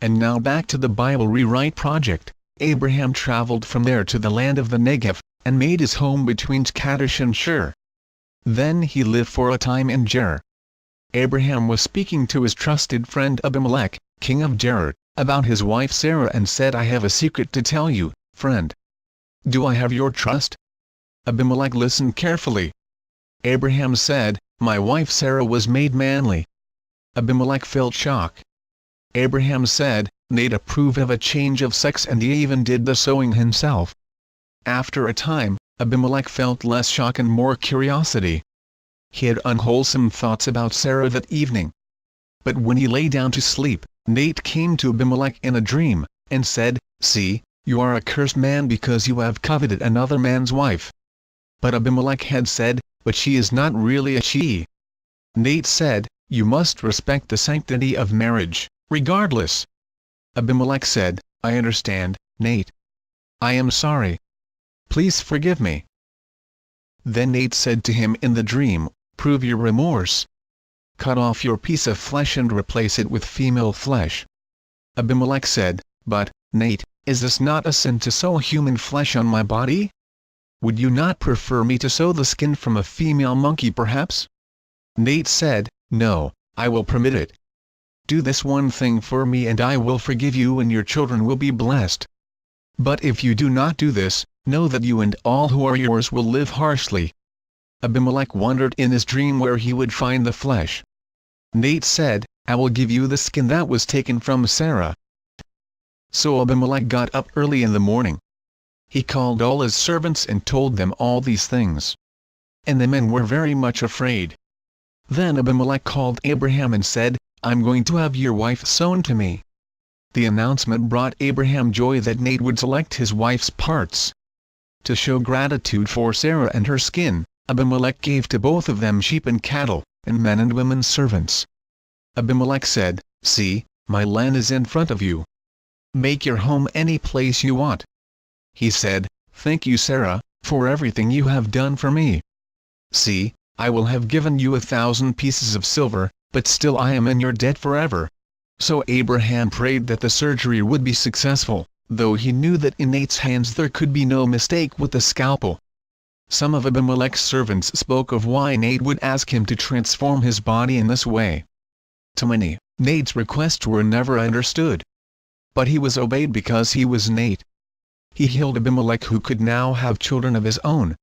And now back to the Bible Rewrite Project. Abraham traveled from there to the land of the Negev, and made his home between Kadesh and Shur. Then he lived for a time in Gerar. Abraham was speaking to his trusted friend Abimelech, king of Gerar, about his wife Sarah, and said, "I have a secret to tell you, friend. Do I have your trust?" Abimelech listened carefully. Abraham said, "My wife Sarah was made manly." Abimelech felt shock. Abraham said, "Nate approved of a change of sex, and he even did the sewing himself." After a time, Abimelech felt less shock and more curiosity. He had unwholesome thoughts about Sarah that evening. But when he lay down to sleep, Nate came to Abimelech in a dream, and said, "See, you are a cursed man because you have coveted another man's wife." But Abimelech had said, "But she is not really a she." Nate said, "You must respect the sanctity of marriage, regardless." Abimelech said, "I understand, Nate. I am sorry. Please forgive me." Then Nate said to him in the dream, "Prove your remorse. Cut off your piece of flesh and replace it with female flesh." Abimelech said, "But, Nate, is this not a sin to sew human flesh on my body? Would you not prefer me to sew the skin from a female monkey perhaps?" Nate said, "No, I will permit it. Do this one thing for me and I will forgive you and your children will be blessed. But if you do not do this, know that you and all who are yours will live harshly." Abimelech wondered in his dream where he would find the flesh. Nate said, "I will give you the skin that was taken from Sarah." So Abimelech got up early in the morning. He called all his servants and told them all these things. And the men were very much afraid. Then Abimelech called Abraham and said, "I'm going to have your wife sewn to me." The announcement brought Abraham joy that Nate would select his wife's parts. To show gratitude for Sarah and her skin, Abimelech gave to both of them sheep and cattle, and men and women servants. Abimelech said, "See, my land is in front of you. Make your home any place you want." He said, "Thank you, Sarah, for everything you have done for me. See, I will have given you 1,000 pieces of silver, but still I am in your debt forever." So Abraham prayed that the surgery would be successful, though he knew that in Nate's hands there could be no mistake with the scalpel. Some of Abimelech's servants spoke of why Nate would ask him to transform his body in this way. To many, Nate's requests were never understood. But he was obeyed because he was Nate. He healed Abimelech, who could now have children of his own,